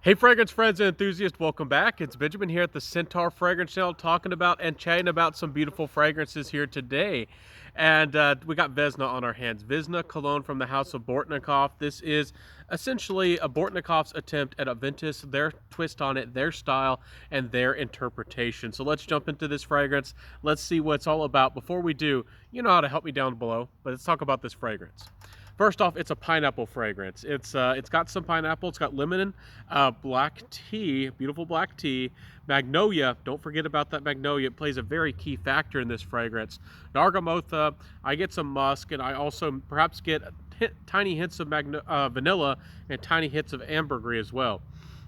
Hey fragrance friends and enthusiasts, welcome back. It's Benjamin here at the Centaur Fragrance Channel talking about and chatting about some beautiful fragrances here today. And we got Vesna on our hands. Vesna cologne from the house of Bortnikoff. This is essentially a Bortnikoff's attempt at Aventus, their twist on it, their style, and their interpretation. So let's jump into this fragrance. Let's see what it's all about. Before we do, you know how to help me down below, but let's talk about this fragrance. First off, it's a pineapple fragrance. It's got some pineapple. It's got lemon, black tea, beautiful black tea, magnolia. Don't forget about that magnolia. It plays a very key factor in this fragrance. Nargamotha. I get some musk, and I also perhaps get tiny hints of vanilla and tiny hits of ambergris as well.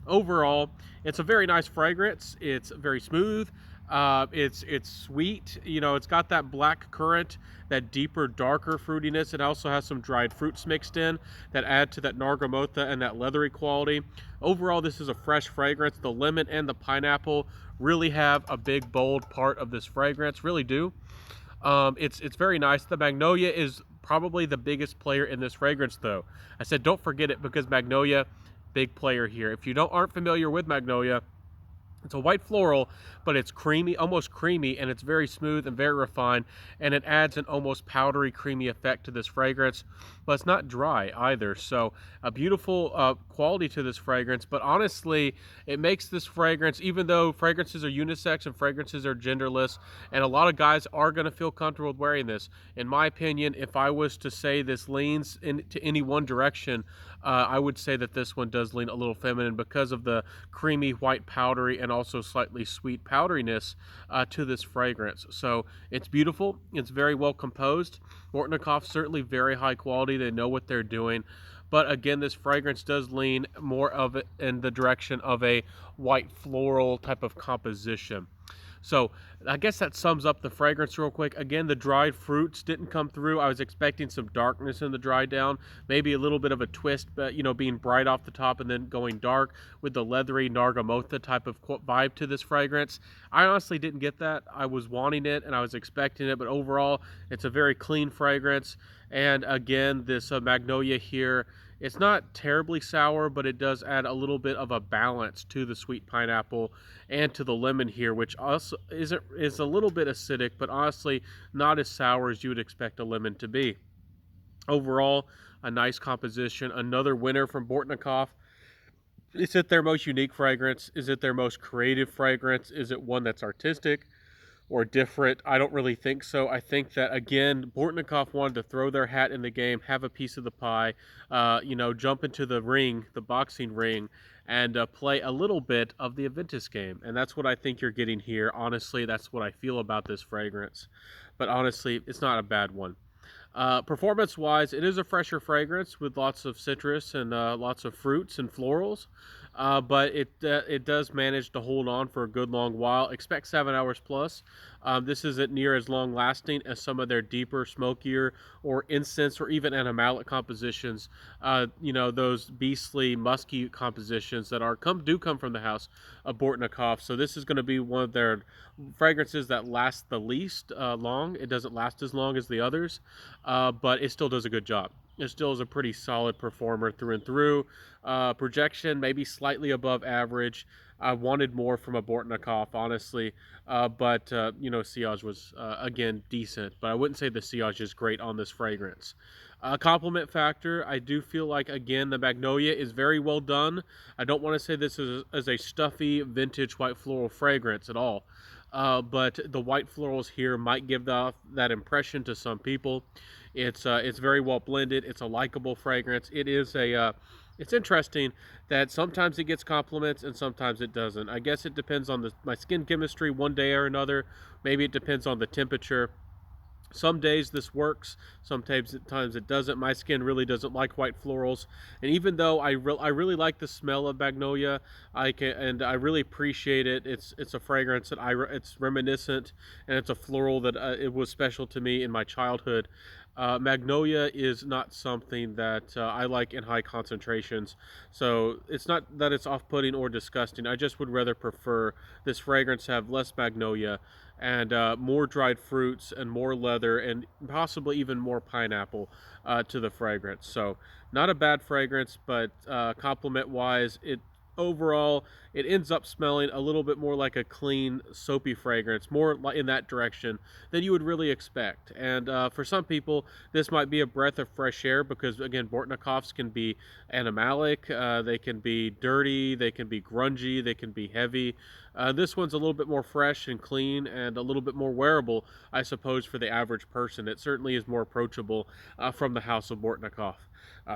Overall, it's a very nice fragrance. It's very smooth. It's sweet. You know, it's got that black currant, that deeper, darker fruitiness. It also has some dried fruits mixed in that add to that nargamotha and that leathery quality. Overall, this is a fresh fragrance. The lemon and the pineapple really have a big, bold part of this fragrance. Really do. It's very nice. The magnolia is probably the biggest player in this fragrance, though. I said don't forget it because magnolia, big player here. If you aren't familiar with magnolia, it's a white floral, but it's creamy, almost creamy, and it's very smooth and very refined, and it adds an almost powdery, creamy effect to this fragrance, but it's not dry either. So a beautiful quality to this fragrance, but honestly, it makes this fragrance, even though fragrances are unisex and fragrances are genderless, and a lot of guys are going to feel comfortable with wearing this. In my opinion, if I was to say this leans into any one direction, I would say that this one does lean a little feminine because of the creamy, white, powdery, and also slightly sweet powderiness to this fragrance. So it's beautiful. It's very well composed. Bortnikoff, certainly very high quality. They know what they're doing. But again, this fragrance does lean more of it in the direction of a white floral type of composition. So I guess that sums up the fragrance real quick. Again, the dried fruits didn't come through. I was expecting some darkness in the dry down, maybe a little bit of a twist, but you know, being bright off the top and then going dark with the leathery nargamotha type of vibe to this fragrance. I honestly didn't get that. I was wanting it and I was expecting it, but overall, it's a very clean fragrance. And again, this magnolia here, it's not terribly sour, but it does add a little bit of a balance to the sweet pineapple and to the lemon here, which also is a little bit acidic, but honestly not as sour as you would expect a lemon to be. Overall, a nice composition. Another winner from Bortnikoff. Is it their most unique fragrance? Is it their most creative fragrance? Is it one that's artistic or different? I don't really think so. I think that, again, Bortnikoff wanted to throw their hat in the game, have a piece of the pie, you know, jump into the ring, the boxing ring, and play a little bit of the Aventus game. And that's what I think you're getting here. Honestly, that's what I feel about this fragrance. But honestly, it's not a bad one. Performance-wise, it is a fresher fragrance with lots of citrus and lots of fruits and florals, but it does manage to hold on for a good long while. Expect 7 hours plus. This isn't near as long-lasting as some of their deeper, smokier, or incense or even animalic compositions. You know, those beastly, musky compositions that do come from the house of Bortnikoff. So this is going to be one of their fragrances that lasts the least long. It doesn't last as long as the others, but it still does a good job. It still is a pretty solid performer through and through. Projection, maybe slightly above average. I wanted more from a Bortnikoff, honestly, but you know, sillage was again decent, but I wouldn't say the sillage is great on this fragrance. Compliment factor, I do feel like, again, the magnolia is very well done. I don't want to say this is a stuffy vintage white floral fragrance at all, but the white florals here might give that impression to some people. It's very well blended. It's a likable fragrance. It's interesting that sometimes it gets compliments and sometimes it doesn't. I guess it depends on my skin chemistry one day or another. Maybe it depends on the temperature. Some days this works, sometimes it doesn't. My skin really doesn't like white florals, and even though I really like the smell of magnolia, I really appreciate it. It's a fragrance that it's reminiscent, and it's a floral that it was special to me in my childhood. Magnolia is not something that I like in high concentrations, so it's not that it's off-putting or disgusting. I just would rather prefer this fragrance have less magnolia and more dried fruits and more leather and possibly even more pineapple to the fragrance. So not a bad fragrance, but compliment wise, it overall, it ends up smelling a little bit more like a clean, soapy fragrance, more in that direction than you would really expect. And for some people, this might be a breath of fresh air because, again, Bortnikoffs can be animalic, they can be dirty, they can be grungy, they can be heavy. This one's a little bit more fresh and clean and a little bit more wearable, I suppose, for the average person. It certainly is more approachable from the house of Bortnikoff.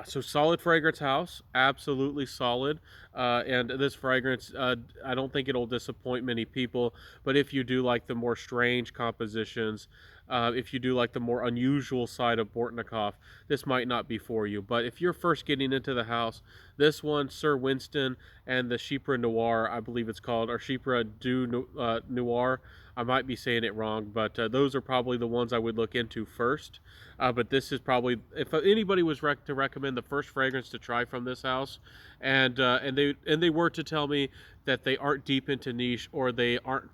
So solid fragrance house, absolutely solid. And this fragrance, I don't think it'll disappoint many people. But if you do like the more strange compositions, if you do like the more unusual side of Bortnikoff, this might not be for you. But if you're first getting into the house, this one, Sir Winston, and the Chypre Noir, I believe it's called, or Chypre du Noir. I might be saying it wrong, but those are probably the ones I would look into first. But this is probably, if anybody was to recommend the first fragrance to try from this house, and they were to tell me that they aren't deep into niche, or they aren't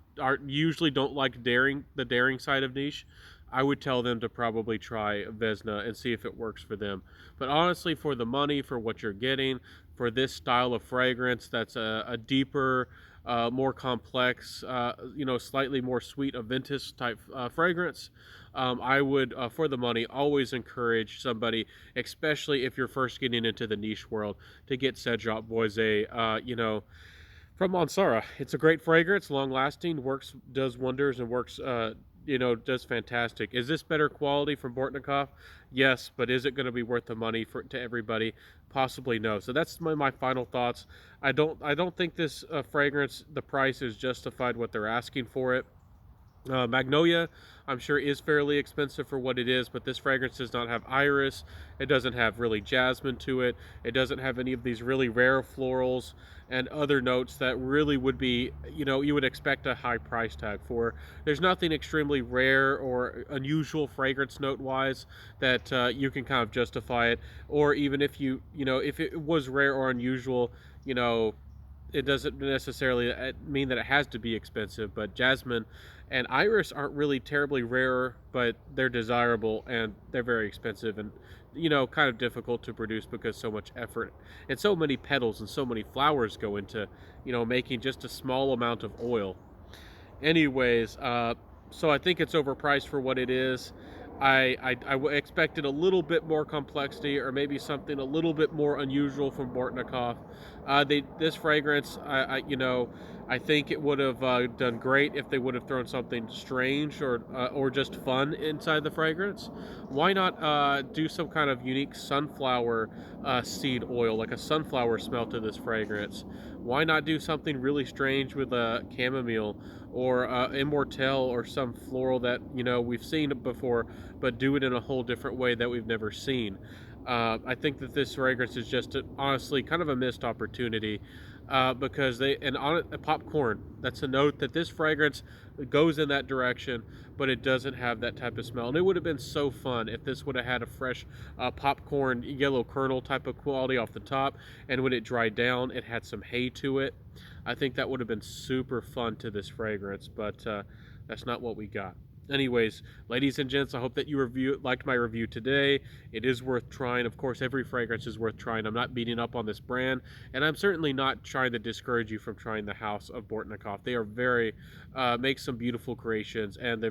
usually don't like the daring side of niche, I would tell them to probably try Vesna and see if it works for them. But honestly, for the money, for what you're getting, for this style of fragrance, that's a deeper, more complex, slightly more sweet Aventus type fragrance, I would, for the money, always encourage somebody, especially if you're first getting into the niche world, to get Cedrat Boise, from Mansara. It's a great fragrance, long lasting, does wonders, and works, does fantastic. Is this better quality from Bortnikoff? Yes, but is it going to be worth the money to everybody? Possibly no. So that's my final thoughts. I don't think this fragrance, the price is justified what they're asking for it. Magnolia, I'm sure, is fairly expensive for what it is, but this fragrance does not have iris. It doesn't have really jasmine to it. It doesn't have any of these really rare florals and other notes that really would be, you would expect a high price tag for. There's nothing extremely rare or unusual fragrance note-wise that you can kind of justify it. Or even if if it was rare or unusual, it doesn't necessarily mean that it has to be expensive, but jasmine and iris aren't really terribly rare, but they're desirable and they're very expensive and, kind of difficult to produce because so much effort and so many petals and so many flowers go into, making just a small amount of oil. Anyways, so I think it's overpriced for what it is. I expected a little bit more complexity, or maybe something a little bit more unusual from Bortnikoff. This fragrance, I think it would have done great if they would have thrown something strange or just fun inside the fragrance. Why not do some kind of unique sunflower seed oil, like a sunflower smell to this fragrance? Why not do something really strange with a chamomile or immortelle or some floral that we've seen before, but do it in a whole different way that we've never seen? I think that this fragrance is just honestly kind of a missed opportunity, because popcorn, that's a note that this fragrance goes in that direction, but it doesn't have that type of smell. And it would have been so fun if this would have had a fresh popcorn yellow kernel type of quality off the top, and when it dried down, it had some hay to it. I think that would have been super fun to this fragrance, but that's not what we got. Anyways, ladies and gents, I hope that you liked my review today. It is worth trying. Of course, every fragrance is worth trying. I'm not beating up on this brand, and I'm certainly not trying to discourage you from trying the House of Bortnikoff. They are make some beautiful creations, and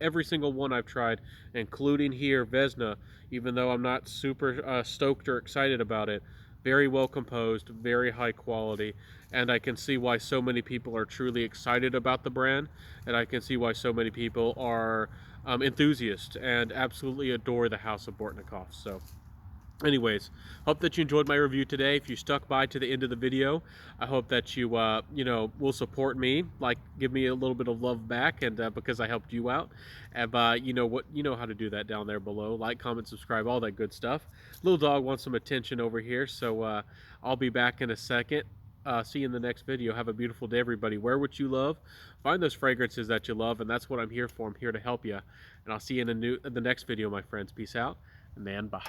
every single one I've tried, including here, Vesna, even though I'm not super stoked or excited about it, very well composed, very high quality, and I can see why so many people are truly excited about the brand, and I can see why so many people are enthusiasts and absolutely adore the House of Bortnikoff. So anyways, hope that you enjoyed my review today. If you stuck by to the end of the video, I hope that you will support me, give me a little bit of love back, and because I helped you out. And you know how to do that down there below. Like, comment, subscribe, all that good stuff. Little dog wants some attention over here, so I'll be back in a second. See you in the next video. Have a beautiful day, everybody. Wear what you love. Find those fragrances that you love, and that's what I'm here for. I'm here to help you. And I'll see you in the next video, my friends. Peace out, and bye.